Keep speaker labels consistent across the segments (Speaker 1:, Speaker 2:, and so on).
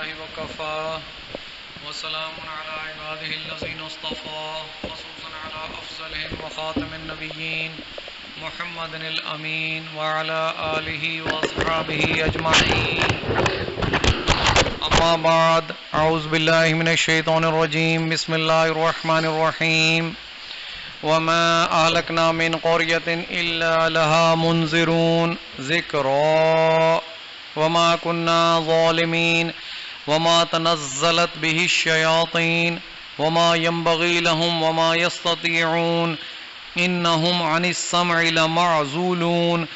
Speaker 1: وكفى وسلام على عباده الذين اصطفى خصوصا على أفضلهم وخاتم النبيين محمد الأمين وعلى آله وأصحابه أجمعين. أما بعد أعوذ بالله من الشيطان الرجيم. بسم الله الرحمن الرحيم. وما أهلكنا من قرية إلا لها منذرون ذكرى وما كنا ظالمين وما تنزلت به الشياطين وما ينبغي لهم وما يستطيعون إنهم عن السمع لمعزولون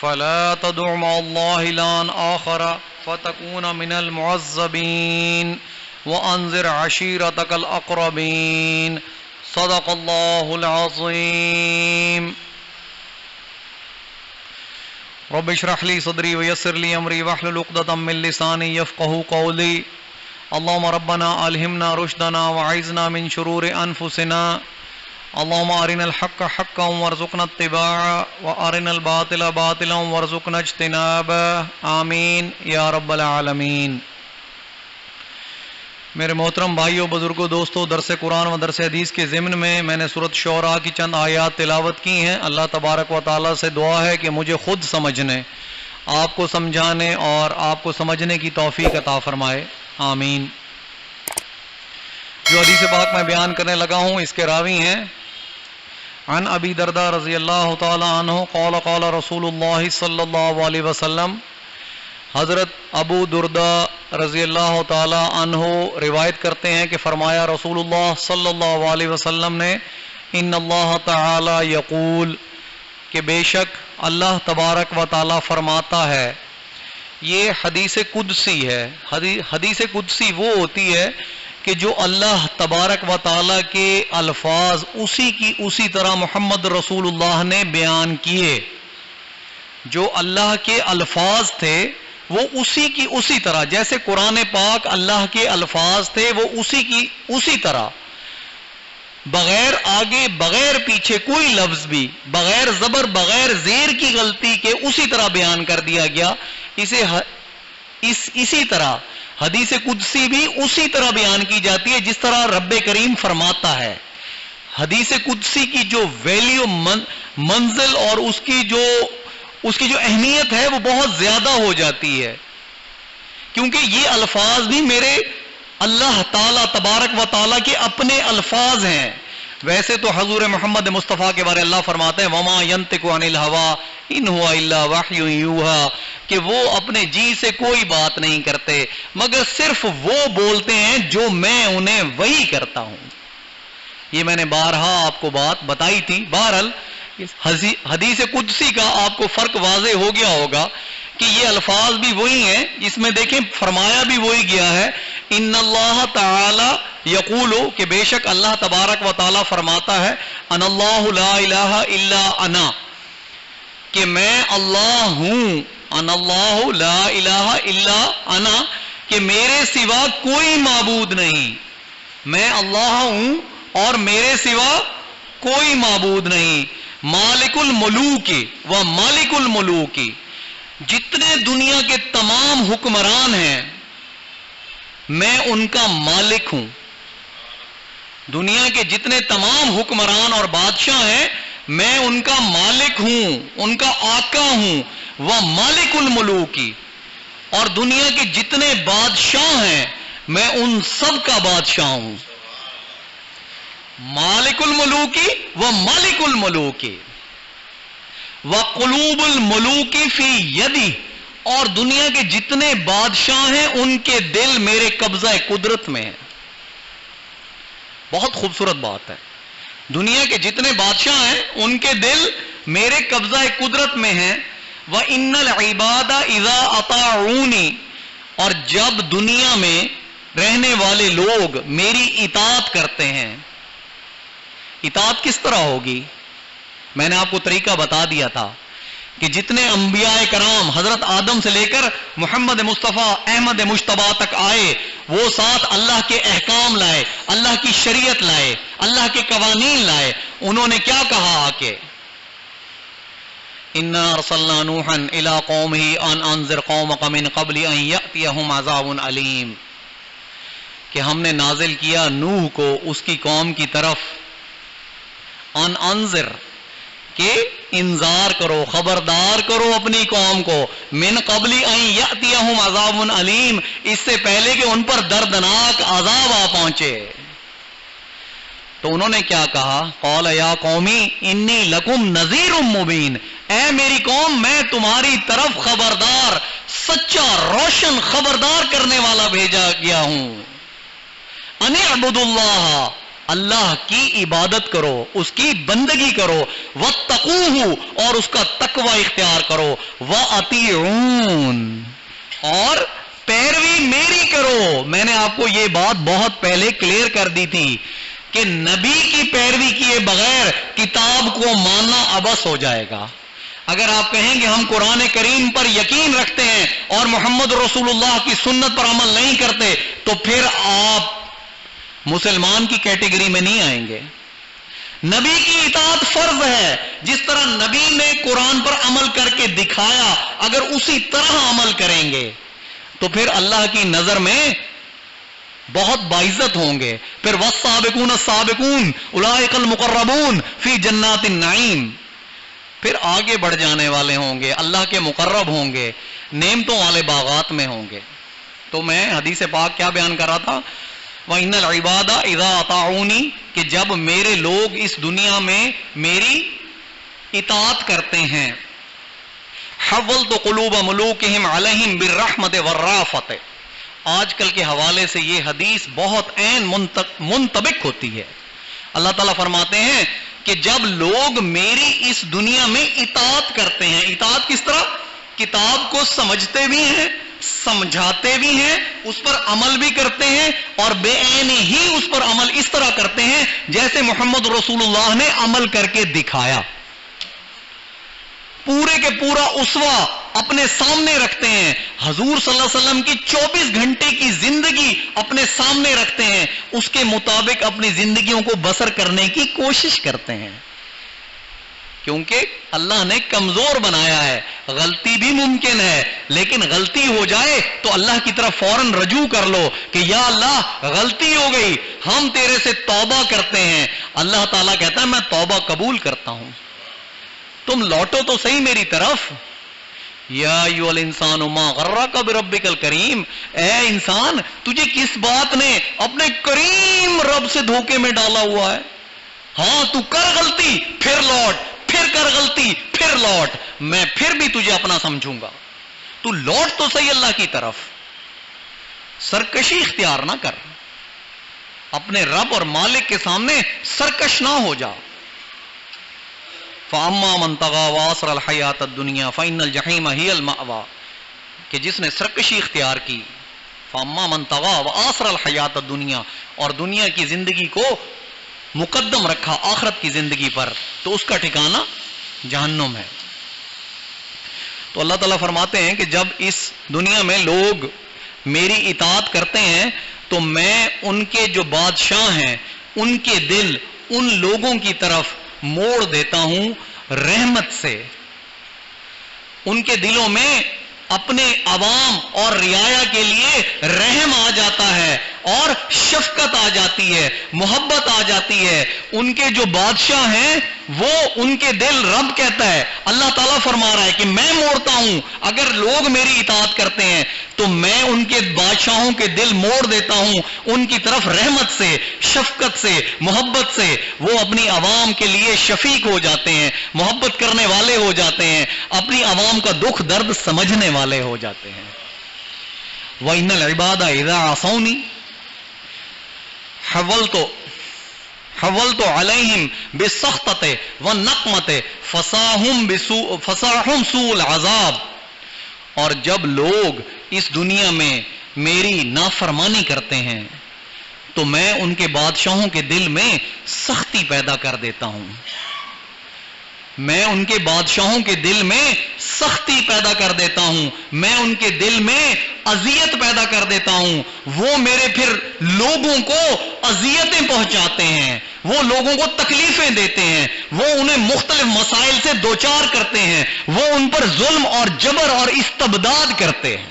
Speaker 1: فلا تدع مع الله إلها آخر فتكون من المعذبين وأنذر عشيرتك الأقربين. صدق الله العظيم. رب اشرح لي صدري ويسر لي امري واحلل عقدة من لساني يفقهوا قولي. اللهم ربنا الهمنا رشدنا وعيذنا من شرور انفسنا. اللهم ارنا الحق حقا وارزقنا اتباعه وارنا الباطل باطلا وارزقنا اجتنابه. آمین یا رب العالمین. میرے محترم بھائیوں، بزرگوں، دوستوں، درس قرآن و درس حدیث کے ضمن میں نے سورۃ شعراء کی چند آیات تلاوت کی ہیں. اللہ تبارک و تعالیٰ سے دعا ہے کہ مجھے خود سمجھنے، آپ کو سمجھانے اور آپ کو سمجھنے کی توفیق عطا فرمائے. آمین. جو حدیث پاک میں بیان کرنے لگا ہوں اس کے راوی ہیں عن ابی درداء رضی اللہ تعالی عنہ قال قال رسول اللہ صلی اللہ علیہ وسلم. حضرت ابو درداء رضی اللہ تعالی عنہ روایت کرتے ہیں کہ فرمایا رسول اللہ صلی اللہ علیہ وسلم نے ان اللہ تعالی یقول، کہ بے شک اللہ تبارک و تعالی فرماتا ہے. یہ حدیث قدسی ہے. حدیث قدسی وہ ہوتی ہے کہ جو اللہ تبارک و تعالی کے الفاظ اسی طرح محمد رسول اللہ نے بیان کیے. جو اللہ کے الفاظ تھے وہ اسی طرح، جیسے قرآن پاک اللہ کے الفاظ تھے وہ اسی طرح، بغیر آگے بغیر پیچھے کوئی لفظ بھی، بغیر زبر بغیر زیر کی غلطی کے اسی طرح بیان کر دیا گیا. اسی طرح حدیث قدسی بھی اسی طرح بیان کی جاتی ہے جس طرح رب کریم فرماتا ہے. حدیث قدسی کی جو ویلیو، منزل اور اس کی جو اہمیت ہے وہ بہت زیادہ ہو جاتی ہے، کیونکہ یہ الفاظ بھی میرے اللہ تعالیٰ تبارک و تعالیٰ کے اپنے الفاظ ہیں. ویسے تو حضور محمد مصطفیٰ کے بارے اللہ فرماتے ہیں وما ينطق عن الهوى ان هو الا وحی یوحى، کہ وہ اپنے جی سے کوئی بات نہیں کرتے مگر صرف وہ بولتے ہیں جو میں انہیں وحی کرتا ہوں. یہ میں نے بارہا آپ کو بات بتائی تھی. بہرحال حدیث قدسی کا آپ کو فرق واضح ہو گیا ہوگا کہ یہ الفاظ بھی وہی ہیں. اس میں دیکھیں فرمایا بھی وہی گیا ہے ان اللہ تعالی یقول، کہ بے شک اللہ تبارک و تعالی فرماتا ہے ان اللہ لا الہ الا انا، کہ میں اللہ ہوں. ان اللہ لا الہ الا انا، کہ میرے سوا کوئی معبود نہیں. میں اللہ ہوں اور میرے سوا کوئی معبود نہیں. مالک الملوک و مالک الملوک، جتنے دنیا کے تمام حکمران ہیں میں ان کا مالک ہوں. دنیا کے جتنے تمام حکمران اور بادشاہ ہیں میں ان کا مالک ہوں، ان کا آقا ہوں. وہ مالک الملوک، اور دنیا کے جتنے بادشاہ ہیں میں ان سب کا بادشاہ ہوں. مالک الملوک و مالک الملوک و قلوب الملوک فی یدی، اور دنیا کے جتنے بادشاہ ہیں ان کے دل میرے قبضہ قدرت میں ہیں. بہت خوبصورت بات ہے. دنیا کے جتنے بادشاہ ہیں ان کے دل میرے قبضہ قدرت میں ہیں. وَإِنَّ الْعِبَادَ إِذَا أَطَاعُونِي، اور جب دنیا میں رہنے والے لوگ میری اطاعت کرتے ہیں. اطاعت کس طرح ہوگی؟ میں نے آپ کو طریقہ بتا دیا تھا کہ جتنے انبیاء کرام حضرت آدم سے لے کر محمد مصطفیٰ احمد مجتبیٰ تک آئے، وہ ساتھ اللہ کے احکام لائے، اللہ کی شریعت لائے، اللہ کے قوانین لائے. انہوں نے کیا کہا کہ اِنَّا أَرْسَلْنَا نُوحًا إِلَىٰ قَوْمِهِ أَنْ أَنذِرْ قَوْمَكَ مِنْ قَبْلِ أَنْ يَأْتِيَهُمْ عَذَابٌ أَلِيمٌ. کہ ہم نے نازل کیا نوح کو اس کی قوم کی طرف انذر کہ انذار کرو، خبردار کرو اپنی قوم کو، من قبل ان یاتیہم عذاب علیم، اس سے پہلے کہ ان پر دردناک عذاب آ پہنچے۔ تو انہوں نے کیا کہا؟ قال یا قومی انی لکم نذیر مبین، اے میری قوم میں تمہاری طرف خبردار، سچا روشن خبردار کرنے والا بھیجا گیا ہوں۔ ان اعبدوا اللہ، اللہ کی عبادت کرو، اس کی بندگی کرو، واتقوہ، اور اس کا تقوی اختیار کرو، واطیعون، اور پیروی میری کرو۔ میں نے آپ کو یہ بات بہت پہلے کلیئر کر دی تھی کہ نبی کی پیروی کیے بغیر کتاب کو ماننا عبث ہو جائے گا۔ اگر آپ کہیں کہ ہم قرآن کریم پر یقین رکھتے ہیں اور محمد رسول اللہ کی سنت پر عمل نہیں کرتے تو پھر آپ مسلمان کی کیٹیگری میں نہیں آئیں گے۔ نبی کی اطاعت فرض ہے، جس طرح نبی نے قرآن پر عمل کر کے دکھایا، اگر اسی طرح عمل کریں گے تو پھر اللہ کی نظر میں بہت باعزت ہوں گے۔ پھر والسابقون السابقون اولئک المقربون فی جنات النعیم، پھر آگے بڑھ جانے والے ہوں گے، اللہ کے مقرب ہوں گے، نعمتوں والے باغات میں ہوں گے۔ تو میں حدیث پاک کیا بیان کر رہا تھا؟ وَإِنَّ الْعِبَادَ إِذَا أَطَاعُونِي، کہ جب میرے لوگ اس دنیا میں میری اطاعت کرتے ہیں، حَوَّلْتُ قُلُوبَ مُلُوكِهِمْ عَلَيْهِمْ بِالرَّحْمَةِ وَالرَّافَةِ۔ آج کل کے حوالے سے یہ حدیث بہت عین منطبق ہوتی ہے۔ اللہ تعالیٰ فرماتے ہیں کہ جب لوگ میری اس دنیا میں اطاعت کرتے ہیں، اطاعت کس طرح؟ کتاب کو سمجھتے بھی ہیں، سمجھاتے بھی ہیں، اس پر عمل بھی کرتے ہیں، اور بے عین ہی اس پر عمل اس طرح کرتے ہیں جیسے محمد رسول اللہ نے عمل کر کے دکھایا، پورے کے پورا اسوہ اپنے سامنے رکھتے ہیں، حضور صلی اللہ علیہ وسلم کی 24 گھنٹے کی زندگی اپنے سامنے رکھتے ہیں، اس کے مطابق اپنی زندگیوں کو بسر کرنے کی کوشش کرتے ہیں، کیونکہ اللہ نے کمزور بنایا ہے۔ غلطی بھی ممکن ہے، لیکن غلطی ہو جائے تو اللہ کی طرف فوراً رجوع کر لو کہ یا اللہ غلطی ہو گئی، ہم تیرے سے توبہ کرتے ہیں۔ اللہ تعالیٰ کہتا ہے میں توبہ قبول کرتا ہوں، تم لوٹو تو صحیح میری طرف۔ یا ایھا الانسان ما غرک بربک الکریم، اے انسان تجھے کس بات نے اپنے کریم رب سے دھوکے میں ڈالا ہوا ہے؟ ہاں تو کر غلطی پھر لوٹ، پھر کر غلطی پھر لوٹ، میں پھر بھی تجھے اپنا سمجھوں گا، تو لوٹ تو صحیح اللہ کی طرف، سرکشی اختیار نہ کر، اپنے رب اور مالک کے سامنے سرکش نہ ہو جا۔ فَأَمَّا مَنْ طَغَىٰ وَآثَرَ الْحَيَاةَ الدُّنْيَا فَإِنَّ الْجَحِيمَ هِيَ الْمَأْوَىٰ، کہ جس نے سرکشی اختیار کی، فَأَمَّا مَنْ طَغَىٰ وَآثَرَ الْحَيَاةَ الدُّنْيَا، اور دنیا کی زندگی کو مقدم رکھا آخرت کی زندگی پر، تو اس کا ٹھکانہ جہنم ہے۔ تو اللہ تعالیٰ فرماتے ہیں کہ جب اس دنیا میں لوگ میری اطاعت کرتے ہیں تو میں ان کے جو بادشاہ ہیں ان کے دل ان لوگوں کی طرف موڑ دیتا ہوں رحمت سے، ان کے دلوں میں اپنے عوام اور رعایا کے لیے رحم آ جاتا ہے اور شفقت آ جاتی ہے، محبت آ جاتی ہے۔ ان کے جو بادشاہ ہیں وہ ان کے دل رب کہتا ہے، اللہ تعالیٰ فرما رہا ہے کہ میں موڑتا ہوں، اگر لوگ میری اطاعت کرتے ہیں تو میں ان کے بادشاہوں کے دل موڑ دیتا ہوں ان کی طرف رحمت سے، شفقت سے، محبت سے، وہ اپنی عوام کے لیے شفیق ہو جاتے ہیں، محبت کرنے والے ہو جاتے ہیں، اپنی عوام کا دکھ درد سمجھنے والے ہو جاتے ہیں۔ وَإِنَّ الْعِبَادَ إِذَا عَصَوْنِي حَوَّلْتُ عَلَيْهِمْ بِالسَّخْطَةِ وَالنَّقْمَةِ فَصَاحُمْ سُوءَ الْعَذَابِ، اور جب لوگ اس دنیا میں میری نافرمانی کرتے ہیں تو میں ان کے بادشاہوں کے دل میں سختی پیدا کر دیتا ہوں، میں ان کے بادشاہوں کے دل میں سختی پیدا کر دیتا ہوں، میں ان کے دل میں اذیت پیدا کر دیتا ہوں، وہ میرے پھر لوگوں کو اذیتیں پہنچاتے ہیں، وہ لوگوں کو تکلیفیں دیتے ہیں، وہ انہیں مختلف مسائل سے دوچار کرتے ہیں، وہ ان پر ظلم اور جبر اور استبداد کرتے ہیں۔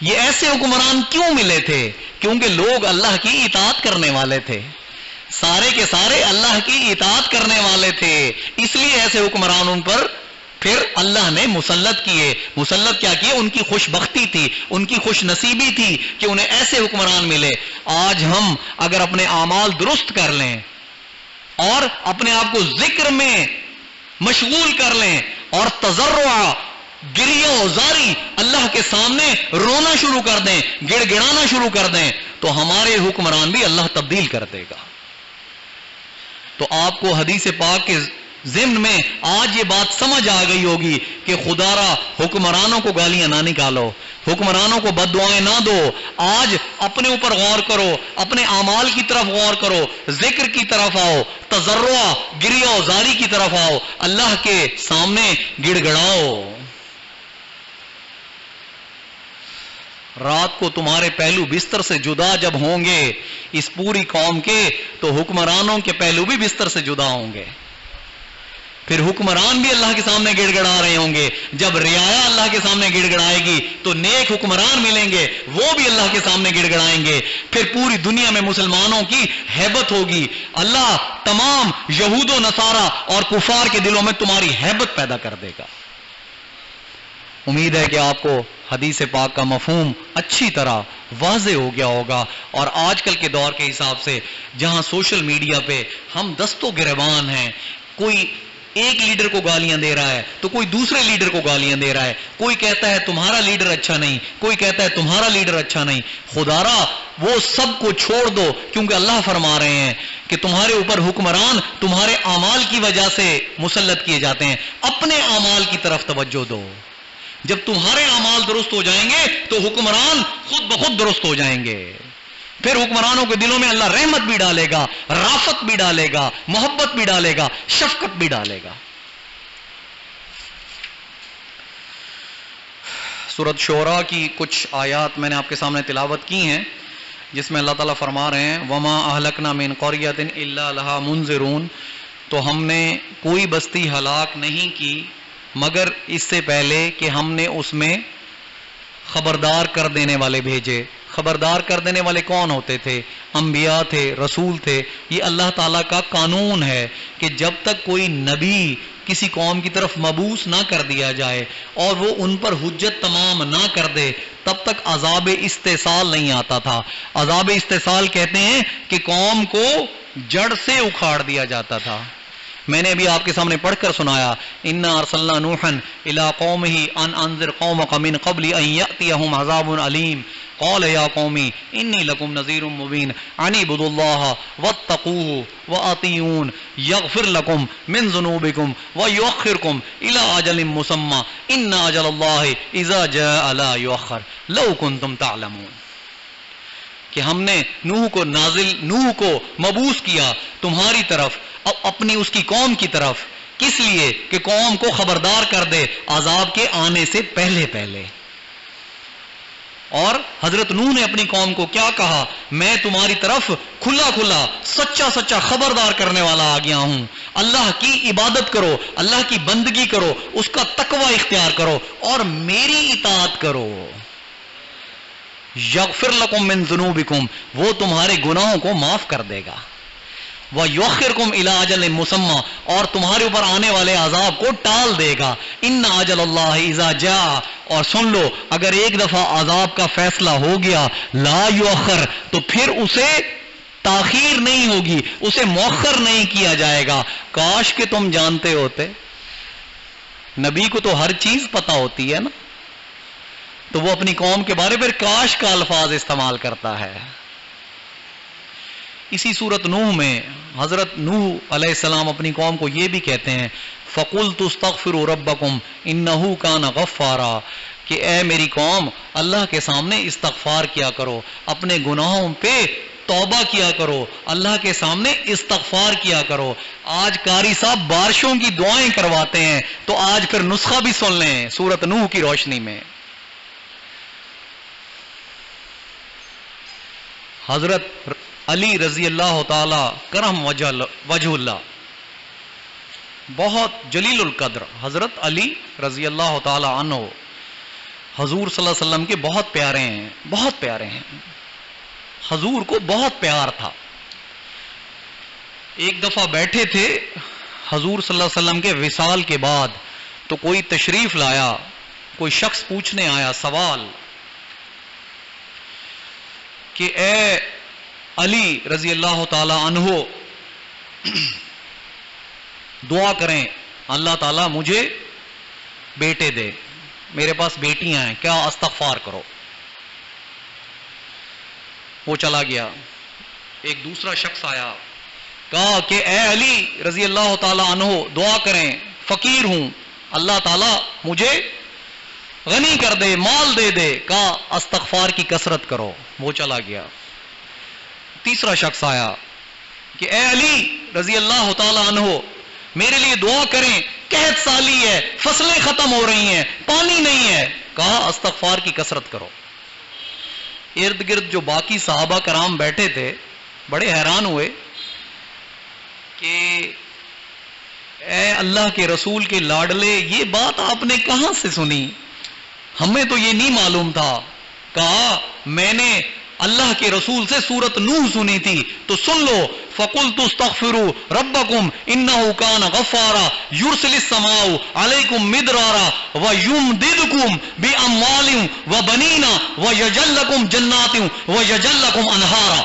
Speaker 1: یہ ایسے حکمران کیوں ملے تھے؟ کیونکہ لوگ اللہ کی اطاعت کرنے والے تھے، سارے کے سارے اللہ کی اطاعت کرنے والے تھے، اس لیے ایسے حکمران ان پر پھر اللہ نے مسلط کیے۔ مسلط کیا کیے؟ ان کی خوش بختی تھی، ان کی خوش نصیبی تھی کہ انہیں ایسے حکمران ملے۔ آج ہم اگر اپنے اعمال درست کر لیں اور اپنے آپ کو ذکر میں مشغول کر لیں اور تضرع، گریہ و زاری اللہ کے سامنے رونا شروع کر دیں، گڑ گڑانا شروع کر دیں، تو ہمارے حکمران بھی اللہ تبدیل کر دے گا۔ تو آپ کو حدیث پاک کے ضمن میں آج یہ بات سمجھ آ گئی ہوگی کہ خدا را حکمرانوں کو گالیاں نہ نکالو، حکمرانوں کو بد دعائیں نہ دو۔ آج اپنے اوپر غور کرو، اپنے اعمال کی طرف غور کرو، ذکر کی طرف آؤ، تضرع، گریہ و زاری کی طرف آؤ، اللہ کے سامنے گڑ گڑاؤ۔ رات کو تمہارے پہلو بستر سے جدا جب ہوں گے اس پوری قوم کے، تو حکمرانوں کے پہلو بھی بستر سے جدا ہوں گے۔ پھر حکمران بھی اللہ کے سامنے گڑ گڑا رہے ہوں گے۔ جب رعایا اللہ کے سامنے گڑ گڑائے گی تو نیک حکمران ملیں گے، وہ بھی اللہ کے سامنے گڑ گڑائیں گے۔ پھر پوری دنیا میں مسلمانوں کی ہیبت ہوگی۔ اللہ تمام یہود و نصارہ اور کفار کے دلوں میں تمہاری ہیبت پیدا کر دے گا۔ امید ہے کہ آپ کو حدیث پاک کا مفہوم اچھی طرح واضح ہو گیا ہوگا، اور آج کل کے دور کے حساب سے جہاں سوشل میڈیا پہ ہم دستوں گریبان ہیں، کوئی ایک لیڈر کو گالیاں دے رہا ہے تو کوئی دوسرے لیڈر کو گالیاں دے رہا ہے، کوئی کہتا ہے تمہارا لیڈر اچھا نہیں، کوئی کہتا ہے تمہارا لیڈر اچھا نہیں۔ خدارا وہ سب کو چھوڑ دو، کیونکہ اللہ فرما رہے ہیں کہ تمہارے اوپر حکمران تمہارے اعمال کی وجہ سے مسلط کیے جاتے ہیں۔ اپنے اعمال کی طرف توجہ دو۔ جب تمہارے اعمال درست ہو جائیں گے تو حکمران خود بخود درست ہو جائیں گے۔ پھر حکمرانوں کے دلوں میں اللہ رحمت بھی ڈالے گا، رافت بھی ڈالے گا، محبت بھی ڈالے گا، شفقت بھی ڈالے گا۔ سورۃ شعراء کی کچھ آیات میں نے آپ کے سامنے تلاوت کی ہیں، جس میں اللہ تعالیٰ فرما رہے ہیں وَمَا أَهْلَكْنَا مِن قَرْيَةٍ إِلَّا لَهَا مُنذِرُونَ، تو ہم نے کوئی بستی ہلاک نہیں کی مگر اس سے پہلے کہ ہم نے اس میں خبردار کر دینے والے بھیجے۔ خبردار کر دینے والے کون ہوتے تھے؟ انبیاء تھے، رسول تھے۔ یہ اللہ تعالیٰ کا قانون ہے کہ جب تک کوئی نبی کسی قوم کی طرف مبعوث نہ کر دیا جائے اور وہ ان پر حجت تمام نہ کر دے، تب تک عذاب استحصال نہیں آتا تھا۔ عذاب استحصال کہتے ہیں کہ قوم کو جڑ سے اکھاڑ دیا جاتا تھا۔ میں نے ابھی آپ کے سامنے پڑھ کر سنایا اِنَّا أَرْسَلْنَا نُوحًا إِلَىٰ قَوْمِهِ أَنْ أَنذِرْ قَوْمَكَ مِنْ قَبْلِ أَنْ يَأْتِيَهُمْ عَذَابٌ أَلِيمٌ قَالَ يَا قَوْمِ إِنِّي لَكُمْ نَذِيرٌ مُّبِينٌ أَنِ اعْبُدُوا اللَّهَ وَاتَّقُوهُ وَأَطِيعُونِ يَغْفِرْ لَكُمْ مِنْ ذُنُوبِكُمْ وَيُؤَخِّرْكُمْ إِلَىٰ أَجَلٍ مُّسَمًّى إِنَّ أَجَلَ اللَّهِ إِذَا جَاءَ لَا يُؤَخَّرُ لَوْ كُنتُمْ تَعْلَمُونَ، کہ ہم نے نوح کو مبعوث کیا تمہاری طرف، اپنی اس کی قوم کی طرف، کس لیے کہ قوم کو خبردار کر دے عذاب کے آنے سے پہلے پہلے۔ اور حضرت نوح نے اپنی قوم کو کیا کہا؟ میں تمہاری طرف کھلا کھلا سچا سچا خبردار کرنے والا آ گیا ہوں۔ اللہ کی عبادت کرو، اللہ کی بندگی کرو، اس کا تقوی اختیار کرو اور میری اطاعت کرو۔ یغفر لکم من ذنوبکم، وہ تمہارے گناہوں کو معاف کر دے گا۔ وَيُؤَخِّرْكُمْ إِلَىٰ أَجَلٍ مُّسَمًّى، اور تمہارے اوپر آنے والے عذاب کو ٹال دے گا۔ إِنَّ أَجَلَ اللَّهِ إِذَا جَاءَ، اور سن لو اگر ایک دفعہ عذاب کا فیصلہ ہو گیا لا یؤخر، تو پھر اسے تاخیر نہیں ہوگی، اسے مؤخر نہیں کیا جائے گا۔ کاش کہ تم جانتے ہوتے، نبی کو تو ہر چیز پتا ہوتی ہے نا، تو وہ اپنی قوم کے بارے پر کاش کا الفاظ استعمال کرتا ہے۔ اسی سورت نوح میں حضرت نوح علیہ السلام اپنی قوم کو یہ بھی کہتے ہیں فَقُلْتُ اسْتَغْفِرُوا رَبَّكُمْ إِنَّهُ كَانَ غَفَّارًا، کہ اے میری قوم اللہ کے سامنے استغفار کیا کرو، اپنے گناہوں پہ توبہ کیا کرو، اللہ کے سامنے استغفار کیا کرو۔ آج قاری صاحب بارشوں کی دعائیں کرواتے ہیں، تو آج پھر نسخہ بھی سن لیں سورت نوح کی روشنی میں۔ حضرت علی رضی اللہ تعالی کرم وجہ اللہ، بہت جلیل القدر حضرت علی رضی اللہ تعالی عنہ، حضور صلی اللہ علیہ وسلم کے بہت پیارے ہیں، بہت پیارے ہیں، حضور کو بہت پیار تھا. ایک دفعہ بیٹھے تھے حضور صلی اللہ علیہ وسلم کے وصال کے بعد، تو کوئی تشریف لایا، کوئی شخص پوچھنے آیا سوال کہ اے علی رضی اللہ تعالی عنہ، دعا کریں اللہ تعالیٰ مجھے بیٹے دے، میرے پاس بیٹیاں ہیں، کیا استغفار کرو. وہ چلا گیا. ایک دوسرا شخص آیا، کہا کہ اے علی رضی اللہ تعالی عنہ دعا کریں، فقیر ہوں، اللہ تعالیٰ مجھے غنی کر دے، مال دے دے. کہا استغفار کی کثرت کرو. وہ چلا گیا. تیسرا شخص آیا کہ اے علی رضی اللہ تعالی عنہ میرے لیے دعا کریں، قحط سالی ہے، فصلیں ختم ہو رہی ہیں، پانی نہیں ہے. کہا استغفار کی کثرت کرو. ارد گرد جو باقی صحابہ کرام بیٹھے تھے بڑے حیران ہوئے کہ اے اللہ کے رسول کے لاڈلے، یہ بات آپ نے کہاں سے سنی؟ ہمیں تو یہ نہیں معلوم تھا. کہا میں نے اللہ کے رسول سے سورت نوح سنی تھی، تو سن لو. فَقُلْتُ اسْتَغْفِرُوا رَبَّكُمْ إِنَّهُ كَانَ غَفَّارًا يُرْسِلِ السَّمَاءَ عَلَيْكُمْ مِدْرَارًا وَيُمْدِدْكُمْ بِأَمْوَالٍ وَبَنِينَ وَيَجْعَلْ لَكُمْ جَنَّاتٍ وَيَجْعَلْ لَكُمْ أَنْهَارًا.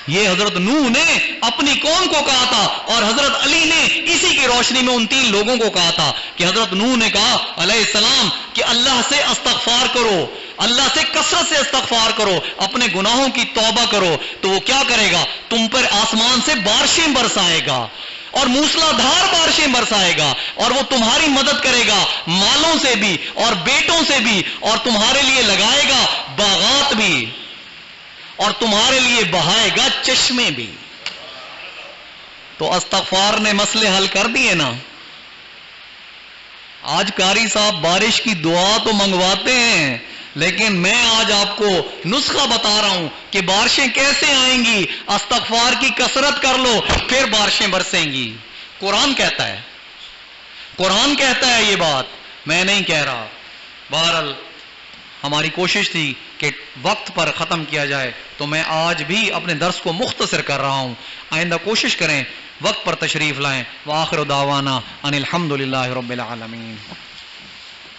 Speaker 1: یہ حضرت نوح نے اپنی قوم کو کہا تھا، اور حضرت علی نے اسی کی روشنی میں ان 3 لوگوں کو کہا تھا کہ حضرت نوح نے کہا علیہ السلام کہ اللہ سے استغفار کرو، اللہ سے کثرت سے استغفار کرو، اپنے گناہوں کی توبہ کرو، تو وہ کیا کرے گا؟ تم پر آسمان سے بارشیں برسائے گا اور موسلا دھار بارشیں برسائے گا، اور وہ تمہاری مدد کرے گا مالوں سے بھی اور بیٹوں سے بھی، اور تمہارے لیے لگائے گا باغات بھی، اور تمہارے لیے بہائے گا چشمے بھی. تو استغفار نے مسئلے حل کر دیے نا. آج قاری صاحب بارش کی دعا تو منگواتے ہیں، لیکن میں آج آپ کو نسخہ بتا رہا ہوں کہ بارشیں کیسے آئیں گی. استغفار کی کثرت کر لو، پھر بارشیں برسیں گی. قرآن کہتا ہے، قرآن کہتا ہے یہ بات، میں نہیں کہہ رہا. بہرحال ہماری کوشش تھی کہ وقت پر ختم کیا جائے، تو میں آج بھی اپنے درس کو مختصر کر رہا ہوں. آئندہ کوشش کریں وقت پر تشریف لائیں. وآخر دعوانا ان الحمد للہ رب العالمین.